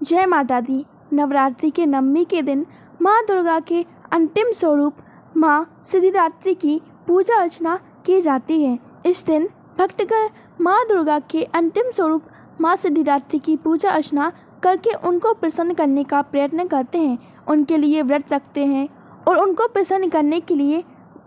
जय माता दी। नवरात्रि के नवमी के दिन माँ दुर्गा के अंतिम स्वरूप माँ सिद्धिदात्री की पूजा अर्चना की जाती है। इस दिन भक्तगण माँ दुर्गा के अंतिम स्वरूप माँ सिद्धिदात्री की पूजा अर्चना करके उनको प्रसन्न करने का प्रयत्न करते हैं, उनके लिए व्रत रखते हैं और उनको प्रसन्न करने के लिए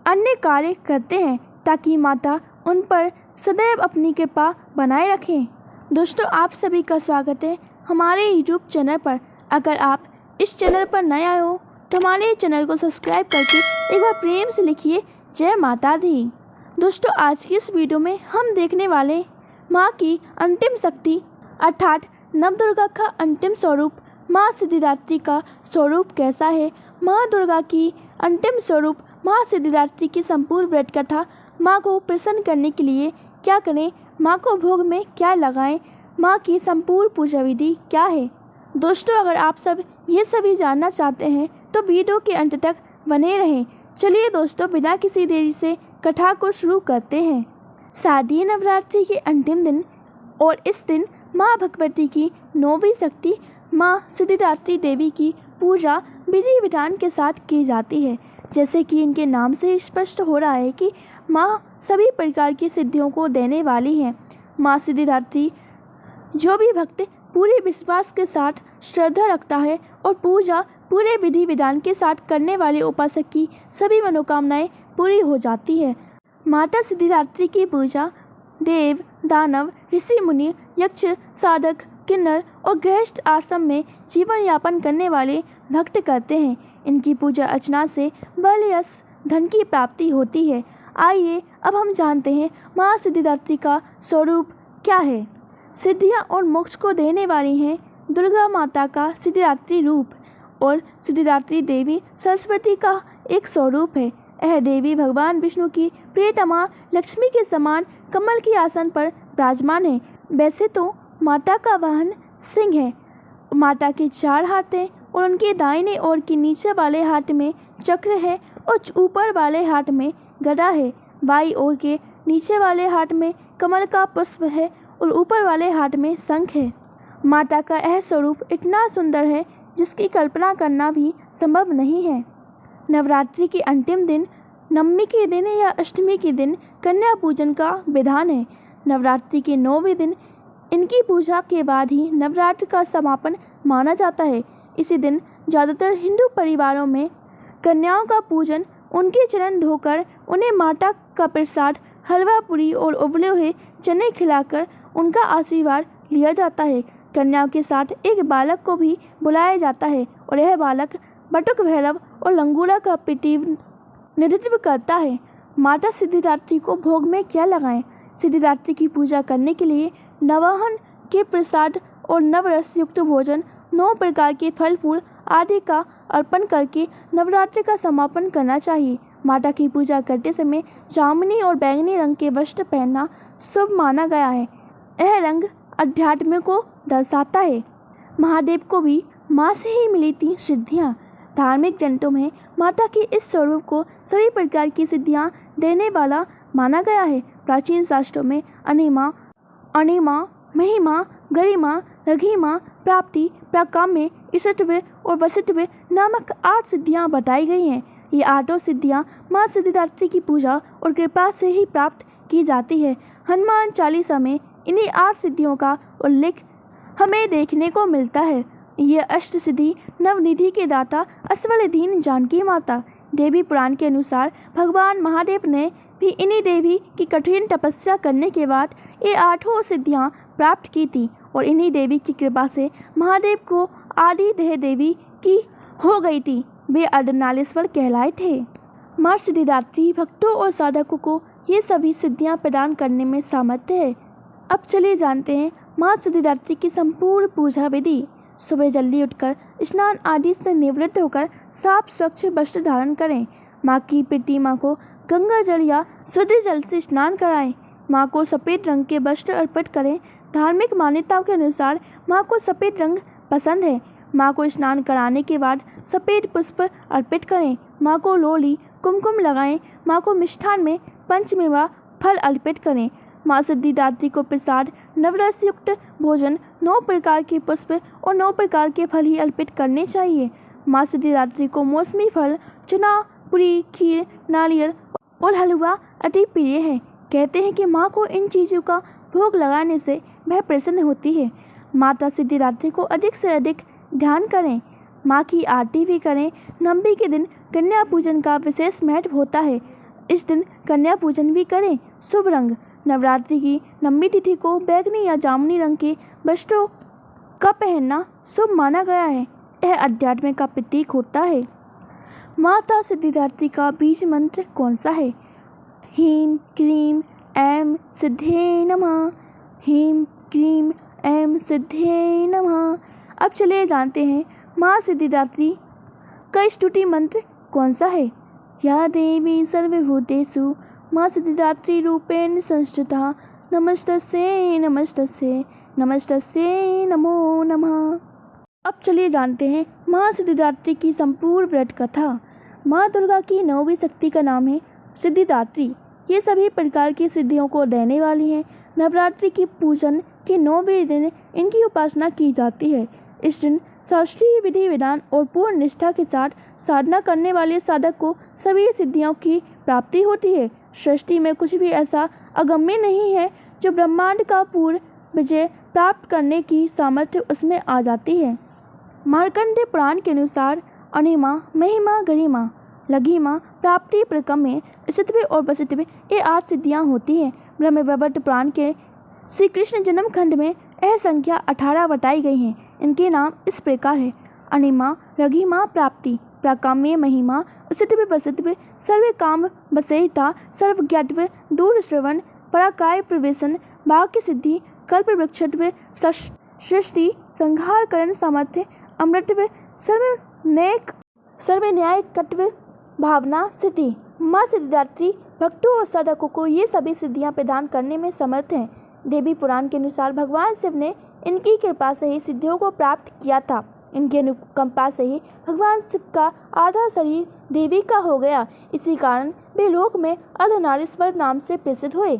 अन्य कार्य करते हैं ताकि माता उन पर सदैव अपनी कृपा बनाए रखें। दोस्तों, आप सभी का स्वागत है हमारे YouTube चैनल पर। अगर आप इस चैनल पर नए आए हो तो हमारे चैनल को सब्सक्राइब करके एक बार प्रेम से लिखिए जय माता दी। दोस्तों, आज की इस वीडियो में हम देखने वाले माँ की अंतिम शक्ति अर्थात नवदुर्गा का अंतिम स्वरूप माँ सिद्धिदात्री का स्वरूप कैसा है। माँ दुर्गा की अंतिम स्वरूप माँ सिद्धिदात्री की संपूर्ण व्रत कथा, माँ को प्रसन्न करने के लिए क्या करें, माँ को भोग में क्या लगाएं, माँ की संपूर्ण पूजा विधि क्या है। दोस्तों, अगर आप सब ये सभी जानना चाहते हैं तो वीडियो के अंत तक बने रहें। चलिए दोस्तों, बिना किसी देरी से कथा को शुरू करते हैं। शारदीय नवरात्रि के अंतिम दिन और इस दिन माँ भगवती की नौवीं शक्ति माँ सिद्धिदात्री देवी की पूजा विधि विधान के साथ की जाती है। जैसे कि इनके नाम से स्पष्ट हो रहा है कि माँ सभी प्रकार की सिद्धियों को देने वाली हैं। माँ सिद्धिदात्री जो भी भक्त पूरे विश्वास के साथ श्रद्धा रखता है और पूजा पूरे विधि विधान के साथ करने वाले उपासक की सभी मनोकामनाएं पूरी हो जाती है। माता सिद्धिदात्री की पूजा देव, दानव, ऋषि मुनि, यक्ष, साधक, किन्नर और गृहस्थ आश्रम में जीवन यापन करने वाले भक्त करते हैं। इनकी पूजा अर्चना से बल, यश, धन की प्राप्ति होती है। आइए अब हम जानते हैं माँ सिद्धिदात्री का स्वरूप क्या है। सिद्धियाँ और मोक्ष को देने वाली हैं दुर्गा माता का सिद्धिदात्री रूप, और सिद्धिदात्री देवी सरस्वती का एक स्वरूप है। यह देवी भगवान विष्णु की प्रियतमा लक्ष्मी के समान कमल की आसन पर विराजमान है। वैसे तो माता का वाहन सिंह है। माता के 4 हाथ हैं और उनके दाहिने ओर के नीचे वाले हाथ में चक्र है और ऊपर वाले हाथ में गदा है। बाईं ओर के नीचे वाले हाथ में कमल का पुष्प है और ऊपर वाले हाथ में शंख है। माता का यह स्वरूप इतना सुंदर है जिसकी कल्पना करना भी संभव नहीं है। नवरात्रि के अंतिम दिन, नवमी के दिन या अष्टमी के दिन कन्या पूजन का विधान है। नवरात्रि के 9वें दिन इनकी पूजा के बाद ही नवरात्र का समापन माना जाता है। इसी दिन ज़्यादातर हिंदू परिवारों में कन्याओं का पूजन, उनके चरण धोकर उन्हें माता का प्रसाद हलवा पूरी और उबले हुए चने खिलाकर उनका आशीर्वाद लिया जाता है। कन्याओं के साथ एक बालक को भी बुलाया जाता है और यह बालक बटुक भैरव और लंगूरा का प्रतिनिधित्व करता है। माता सिद्धिदात्री को भोग में क्या लगाएं। सिद्धिदात्री की पूजा करने के लिए नवाहन के प्रसाद और नवरस युक्त भोजन, 9 प्रकार के फल फूल आदि का अर्पण करके नवरात्रि का समापन करना चाहिए। माता की पूजा करते समय जामुनी और बैंगनी रंग के वस्त्र पहनना शुभ माना गया है। यह रंग अध्यात्म को दर्शाता है। महादेव को भी माँ से ही मिली थी सिद्धियाँ। धार्मिक ग्रंथों में माता के इस स्वरूप को सभी प्रकार की सिद्धियाँ देने वाला माना गया है। प्राचीन शास्त्रों में अनिमा, महिमा, गरिमा, रघिमा, प्राप्ति, प्राकाम्य, ईशत्व और वसित्व नामक 8 सिद्धियाँ बताई गई हैं। ये 8 सिद्धियाँ माँ सिद्धिदात्री की पूजा और कृपा से ही प्राप्त की जाती है। हनुमान चालीसा में इन्हीं 8 सिद्धियों का उल्लेख हमें देखने को मिलता है। ये अष्ट सिद्धि नवनिधि के दाता अस्वरदीन जानकी माता। देवी पुराण के अनुसार भगवान महादेव ने भी इन्हीं देवी की कठिन तपस्या करने के बाद ये 8 सिद्धियाँ प्राप्त की थी और इन्हीं देवी की कृपा से महादेव को आदि देह देवी की हो गई थी। वे अर्धनारीश्वर कहलाए थे। माँ सिद्धिदात्री भक्तों और साधकों को ये सभी सिद्धियाँ प्रदान करने में सामर्थ्य है। अब चलिए जानते हैं माँ सिद्धिदात्री की संपूर्ण पूजा विधि। सुबह जल्दी उठकर स्नान आदि से निवृत्त होकर साफ स्वच्छ वस्त्र धारण करें। माँ की प्रतिमा को गंगा जल या शुद्ध जल से स्नान कराएं। माँ को सफ़ेद रंग के वस्त्र अर्पित करें। धार्मिक मान्यताओं के अनुसार माँ को सफ़ेद रंग पसंद है। माँ को स्नान कराने के बाद सफ़ेद पुष्प अर्पित करें। माँ को लोली कुमकुम लगाएं। माँ को मिष्ठान में पंचमेवा फल अर्पित करें। माँ सिद्धिदात्री को प्रसाद, नवरस युक्त भोजन, 9 प्रकार के पुष्प और 9 प्रकार के फल ही अर्पित करने चाहिए। माँ सिद्धिदात्री को मौसमी फल, चना, पूरी, खीर, नारियल और हलवा अति प्रिय है। कहते हैं कि माँ को इन चीज़ों का भोग लगाने से वह प्रसन्न होती है। माता सिद्धिदात्री को अधिक से अधिक ध्यान करें, माँ की आरती भी करें। नवमी के दिन कन्या पूजन का विशेष महत्व होता है। इस दिन कन्या पूजन भी करें। शुभ रंग, नवरात्रि की नवमी तिथि को बैंगनी या जामुनी रंग के वस्त्रों का पहनना शुभ माना गया है। यह अध्यात्म का प्रतीक होता है। माता सिद्धिदात्री का बीज मंत्र कौन सा है? ह्रीं क्लीं ऐं सिद्धे नमः। ह्रीं क्लीं ऐं सिद्धे नमः। अब चलिए जानते हैं माँ सिद्धिदात्री का स्तुति मंत्र कौन सा है। या देवी सर्वभूतेषु माँ सिद्धिदात्री रूपेण संस्थिता नमस्तस्यै नमस्तस्यै नमस्तस्यै नमो नमः। अब चलिए जानते हैं माँ सिद्धिदात्री की संपूर्ण व्रत कथा। माँ दुर्गा की 9वीं शक्ति का नाम है सिद्धिदात्री। ये सभी प्रकार की सिद्धियों को देने वाली हैं। नवरात्रि की पूजन के 9वें दिन इनकी उपासना की जाती है। इस दिन शास्त्रीय विधि विधान और पूर्ण निष्ठा के साथ साधना करने वाले साधक को सभी सिद्धियों की प्राप्ति होती है। सृष्टि में कुछ भी ऐसा अगम्य नहीं है जो ब्रह्मांड का पूर्ण विजय प्राप्त करने की सामर्थ्य उसमें आ जाती है। मार्कंडेय पुराण के अनुसार अनिमा, महिमा, गरिमा, लघिमा, प्राप्ति, प्रकम्य, स्थित्व और वसित्व ये 8 सिद्धियां होती हैं। ब्रह्मवैवर्त पुराण के श्री कृष्ण जन्म खंड में यह संख्या 18 बताई गई है। इनके नाम इस प्रकार है: अनिमा, लघिमा, प्राप्ति, प्राकाम्य, महिमा, स्थित्व, वसित्व, सर्व काम वसेयता, सर्वज्ञत्व, दूर श्रवण, पराकाय प्रवेशन, भाग्य सिद्धि, कल्प वृक्षत्व, सृष्टि संहार करण सामर्थ्य, अमृतत्व, सर्वन्यायकत्व, भावना सिद्धि। माँ सिद्धिदात्री भक्तों और साधकों को ये सभी सिद्धियां प्रदान करने में समर्थ हैं। देवी पुराण के अनुसार भगवान शिव ने इनकी कृपा से ही सिद्धियों को प्राप्त किया था। इनकी अनुकंपा से ही भगवान शिव का आधा शरीर देवी का हो गया। इसी कारण वे लोक में अर्धनारीश्वर नाम से प्रसिद्ध हुए।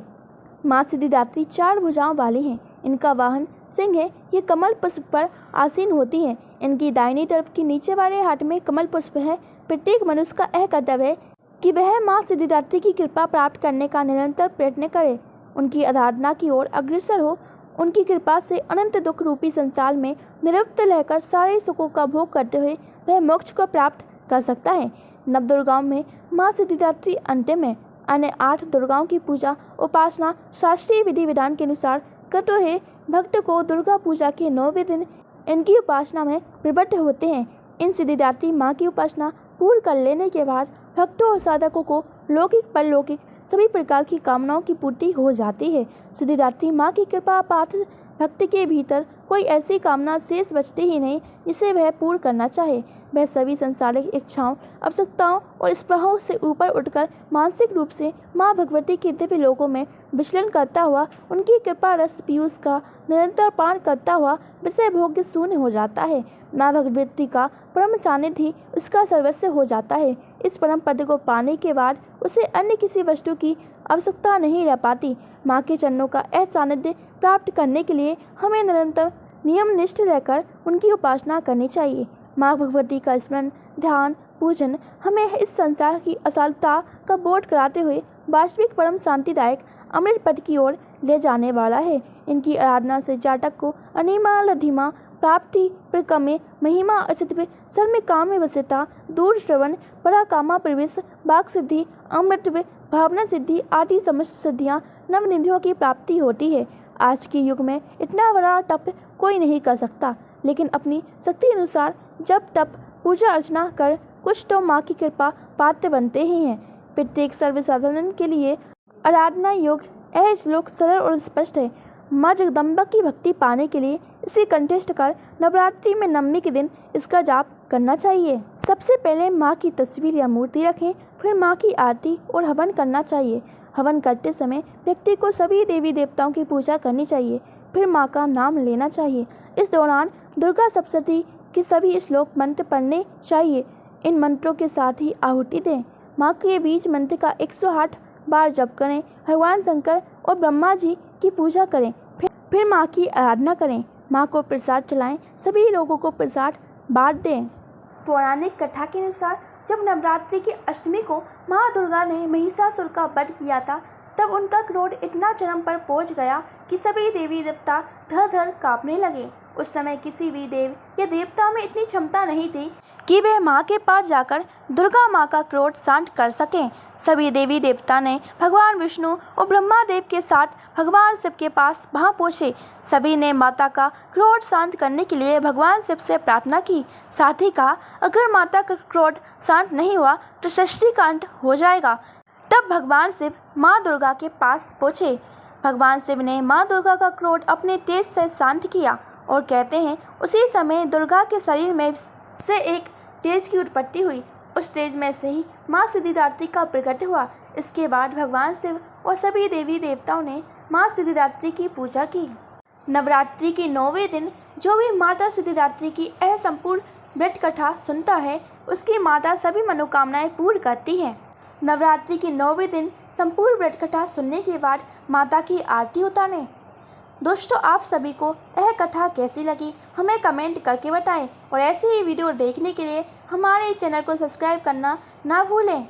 माँ सिद्धिदात्री 4 भुजाओं वाली हैं। इनका वाहन सिंह है। ये कमल पुष्प पर आसीन होती हैं। इनकी दाहिनी तरफ की नीचे वाले हाथ में कमल पुष्प है। प्रत्येक मनुष्य का यह कर्तव्य है कि वह माँ सिद्धिदात्री की कृपा प्राप्त करने का निरंतर प्रयत्न करे, उनकी आराधना की ओर अग्रसर हो। उनकी कृपा से अनंत दुख रूपी संसार में निरवत रहकर सारे सुखों का भोग करते हुए वह मोक्ष को प्राप्त कर सकता है। नवदुर्गाओं में माँ सिद्धिदात्री अंतिम है। अन्य 8 दुर्गाओं की पूजा उपासना शास्त्रीय विधि विधान के अनुसार करते हुए भक्त को दुर्गा पूजा के 9वें दिन इनकी उपासना में प्रवृत्त होते हैं। इन सिद्धिदात्री माँ की उपासना पूर्ण कर लेने के बाद भक्तों और साधकों को लौकिक परलौकिक सभी प्रकार की कामनाओं की पूर्ति हो जाती है। सिद्धिदात्री माँ की कृपा पाठ भक्त के भीतर कोई ऐसी कामना शेष बचती ही नहीं जिसे वह पूर्ण करना चाहे। वह सभी संसारिक इच्छाओं, आवश्यकताओं और स्पृहाओं से ऊपर उठकर मानसिक रूप से माँ भगवती के दिव्य लोकों में विचलन करता हुआ उनकी कृपा रस पीयूष का निरंतर पान करता हुआ विषय भोग्य शून्य हो जाता है। माँ भगवती का परम सानिध्य उसका सर्वस्व हो जाता है। इस परम पद को पाने के बाद उसे अन्य किसी वस्तु की आवश्यकता नहीं रह पाती। माँ के चरणों का यह सानिध्य प्राप्त करने के लिए हमें निरंतर नियमनिष्ठ रहकर उनकी उपासना करनी चाहिए। माँ भगवती का स्मरण, ध्यान, पूजन हमें इस संसार की असालता का बोध कराते हुए वास्तविक परम शांतिदायक अमृत पद की ओर ले जाने वाला है। इनकी आराधना से जातक को अनिमा, लघिमा, प्राप्ति, प्रकम्य, महिमा, अस्तित्व, सर्व काम्य वश्यता, दूर श्रवण, पराकामा प्रवेश, वाक सिद्धि, अमृतत्व, भावना सिद्धि आदि समस्त सिद्धियाँ नवनिधियों की प्राप्ति होती है। आज के युग में इतना बड़ा तप कोई नहीं कर सकता, लेकिन अपनी शक्ति अनुसार जब तप पूजा अर्चना कर कुछ तो माँ की कृपा पात्र बनते ही हैं। प्रत्येक सर्वसाधारण के लिए आराधना योग्य यह श्लोक सरल और स्पष्ट है। माँ जगदम्बा की भक्ति पाने के लिए इसे कंठस्थ कर नवरात्रि में नवमी के दिन इसका जाप करना चाहिए। सबसे पहले माँ की तस्वीर या मूर्ति रखें, फिर माँ की आरती और हवन करना चाहिए। हवन करते समय व्यक्ति को सभी देवी देवताओं की पूजा करनी चाहिए, फिर माँ का नाम लेना चाहिए। इस दौरान दुर्गा सप्तशती के सभी श्लोक मंत्र पढ़ने चाहिए। इन मंत्रों के साथ ही आहुति दें। माँ के बीज मंत्र का 108 बार जप करें। भगवान शंकर और ब्रह्मा जी की पूजा करें, फिर माँ की आराधना करें। माँ को प्रसाद चलाएं, सभी लोगों को प्रसाद बांट दें। पौराणिक कथा के अनुसार जब नवरात्रि की अष्टमी को माँ दुर्गा ने महिषासुर का वध किया था, तब उनका क्रोध इतना चरम पर पहुंच गया कि सभी देवी देवता धर-धर कांपने लगे। उस समय किसी भी देव या देवता में इतनी क्षमता नहीं थी कि वे माँ के पास जाकर दुर्गा माँ का क्रोध शांत कर सकें। सभी देवी देवता ने भगवान विष्णु और ब्रह्मा देव के साथ भगवान शिव के पास वहां पहुंचे। सभी ने माता का क्रोध शांत करने के लिए भगवान शिव से प्रार्थना की। साथ ही कहा, अगर माता का क्रोध शांत नहीं हुआ तो सृष्टि का अंत हो जाएगा। तब भगवान शिव माँ दुर्गा के पास पहुंचे। भगवान शिव ने माँ दुर्गा का क्रोध अपने तेज से शांत किया और कहते हैं उसी समय दुर्गा के शरीर में से एक तेज की उत्पत्ति हुई। उस तेज में से ही माँ सिद्धिदात्री का प्रकट हुआ। इसके बाद भगवान शिव और सभी देवी देवताओं ने माँ सिद्धिदात्री की पूजा की। नवरात्रि के 9वें दिन जो भी माता सिद्धिदात्री की असंपूर्ण व्रत कथा सुनता है, उसकी माता सभी मनोकामनाएं पूर्ण करती है। नवरात्रि के 9वें दिन संपूर्ण व्रत कथा सुनने के बाद माता की आरती उतारें। दोस्तों, आप सभी को यह कथा कैसी लगी हमें कमेंट करके बताएं और ऐसी ही वीडियो देखने के लिए हमारे चैनल को सब्सक्राइब करना ना भूलें।